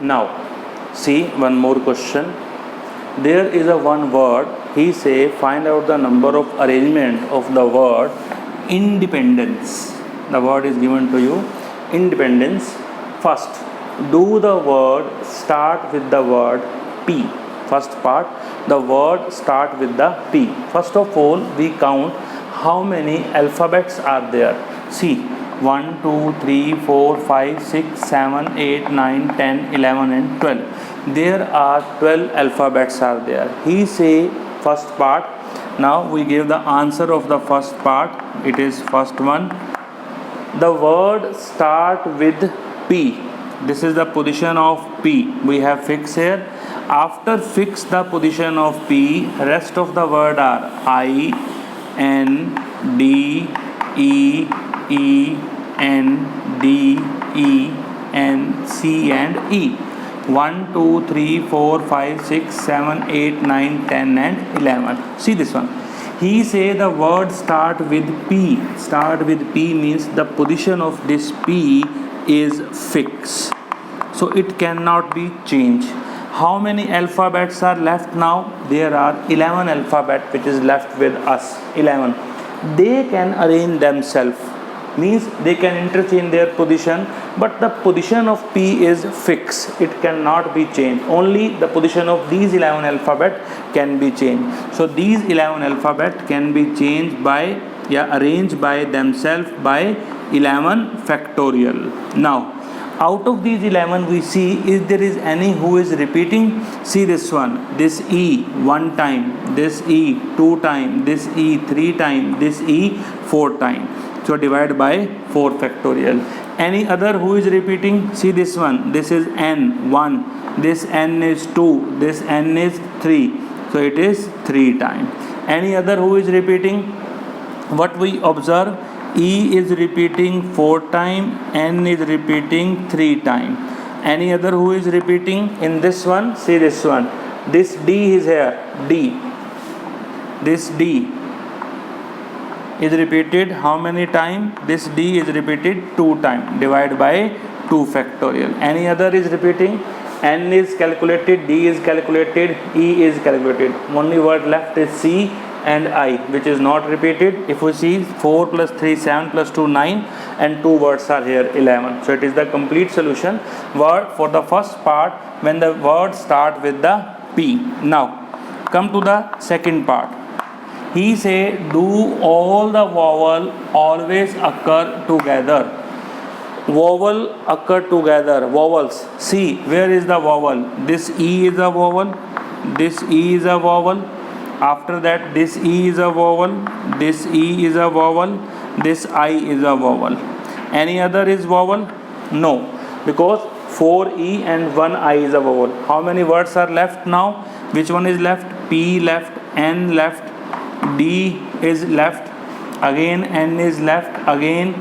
Now, see one more question. There is a one word. He say find out the number of arrangement of the word independence. The word is given to you, independence. First, do the word start with the word P. First part, the word start with the P. First of all, we count how many alphabets are there. See, 1, 2, 3, 4, 5, 6, 7, 8, 9, 10, 11 and 12. There are 12 alphabets are there. He say first part. Now we give the answer of the first part. It is first one. The word start with P. This is the position of P. We have fixed here. After fix the position of P, rest of the word are I, N, D, E, E, N, D, E, N, C and E. 1, 2, 3, 4, 5, 6, 7, 8, 9, 10 and 11. See this one. He say the word start with P. Start with P means the position of this P is fixed. So it cannot be changed. How many alphabets are left now? There are 11 alphabet which is left with us. 11. They can arrange themselves. Means they can interchange their position, but the position of P is fixed. It cannot be changed. Only the position of these 11 alphabet can be changed. So these 11 alphabet can be changed by arranged by themselves by 11 factorial. Now out of these 11 we see if there is any who is repeating. See this one, this E 1 time, this E 2 time, this E 3 time, this E 4 time. So divide by 4 factorial. Any other who is repeating? See this one, this is N 1, this N is 2, this N is 3. So it is 3 time. Any other who is repeating? What we observe? E is repeating 4 time, N is repeating 3 time. Any other who is repeating in this one? See this one. This D is here, D. This D is repeated how many time? This D is repeated 2 time. Divide by 2 factorial. Any other is repeating? N is calculated, D is calculated, E is calculated. Only word left is C and I, which is not repeated. If we see 4 plus 3 7 plus 2 9 and 2 words are here 11. So it is the complete solution word for the first part when the word start with the P. Now come to the second part. He say do all the vowel always occur together. Vowel occur together. Vowels. See where is the vowel? This E is a vowel. This E is a vowel. After that this E is a vowel, this E is a vowel, this I is a vowel. Any other is vowel? No, because 4 E and 1 I is a vowel. How many words are left now? Which one is left? P left, N left, D is left, again N is left, again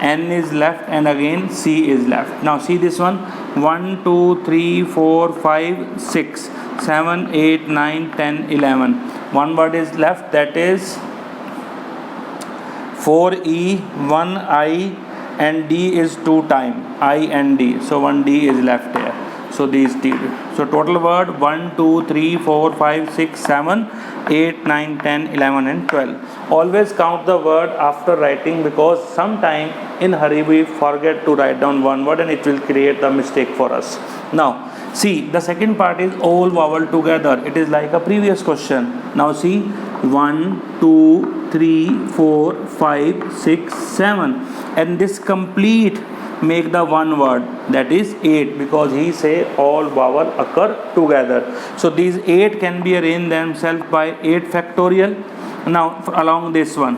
N is left and again C is left. Now see this one. 1, 2, 3, 4, 5, 6, 7, 8, 9, 10, 11. One word is left, that is 4E, 1 I and D is 2 time. I and D. So 1 D is left here. So these D. So total word 1, 2, 3, 4, 5, 6, 7, 8, 9, 10, 11 and 12. Always count the word after writing because sometime in hurry we forget to write down one word and it will create the mistake for us. Now see the second part is all vowel together. It is like a previous question. Now see 1, 2, 3, 4, 5, 6, 7 and this complete make the one word, that is 8, because he say all vowel occur together. So these 8 can be arranged themselves by 8 factorial. Now along this one,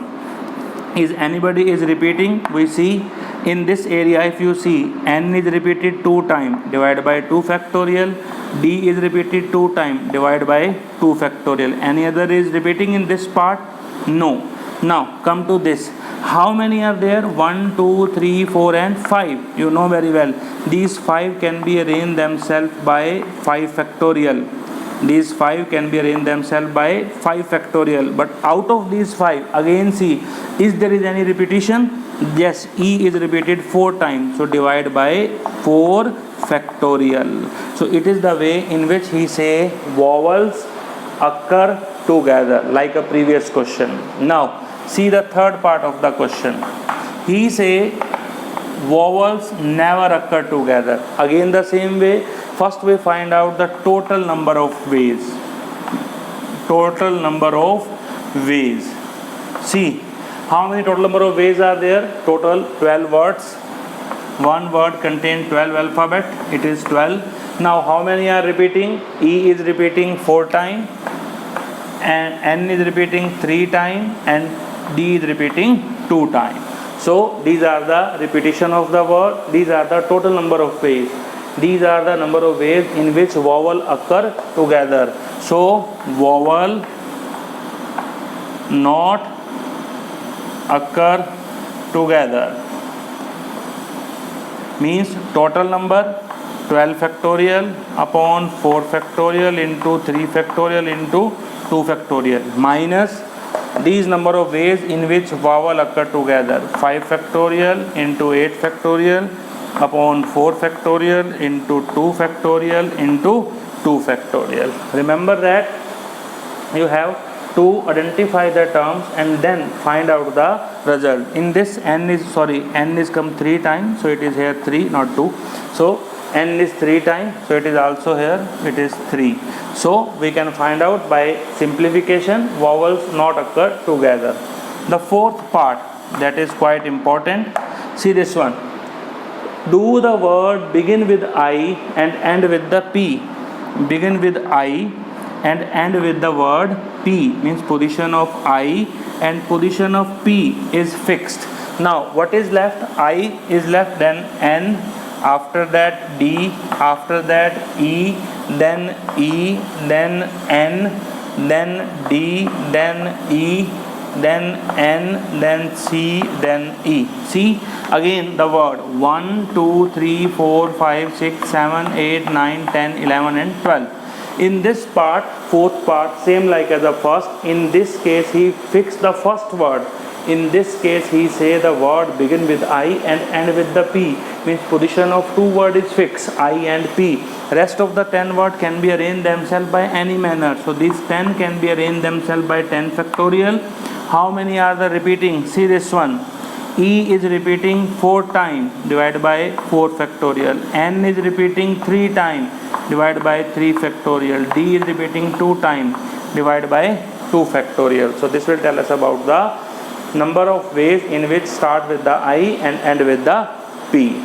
is anybody is repeating? We see in this area, if you see N is repeated 2 times, divide by 2 factorial. D is repeated 2 times, divide by 2 factorial. Any other is repeating in this part? No. Now come to this. How many are there? 1, 2, 3, 4 and 5. You know very well. These 5 can be arranged themselves by 5 factorial. These 5 can be arranged themselves by 5 factorial. But out of these 5, again see, is there is any repetition? Yes, E is repeated 4 times. So divide by 4 factorial. So it is the way in which he say vowels occur together, like a previous question. Now see the third part of the question. He say vowels never occur together. Again the same way. First we find out the total number of ways. Total number of ways. See, how many total number of ways are there? Total 12 words. One word contains 12 alphabet. It is 12. Now how many are repeating? E is repeating 4 times, and N is repeating 3 times, and D is repeating 2 times. So these are the repetition of the word. These are the total number of ways. These are the number of ways in which vowel occur together. So vowel not occur together means total number 12 factorial upon 4 factorial into 3 factorial into 2 factorial minus these number of ways in which vowel occur together, 5 factorial into 8 factorial upon 4 factorial into 2 factorial into 2 factorial. Remember that you have to identify the terms and then find out the result. In this n is come 3 times, so it is here 3, not 2. So n is 3 times, so it is also here, it is 3. So we can find out by simplification vowels not occur together. The fourth part that is quite important. See this one. Do the word begin with I and end with the P. Begin with I and end with the word P, means position of I and position of P is fixed. Now what is left? I is left, then N, after that D, after that E, then N, then D, then E, then N, then C, then E. See again the word 1, 2, 3, 4, 5, 6, 7, 8, 9, 10, 11 and 12. In this part, fourth part, same like as the first. In this case he fixed the first word. In this case he say the word begin with I and end with the P, means position of 2 word is fixed, I and P. Rest of the 10 word can be arranged themselves by any manner. So these 10 can be arranged themselves by 10 factorial. How many are the repeating? See this one. E is repeating 4 times, divided by 4 factorial. N is repeating 3 times, divided by 3 factorial. D is repeating 2 times, divided by 2 factorial. So this will tell us about the number of ways in which start with the I and end with the P.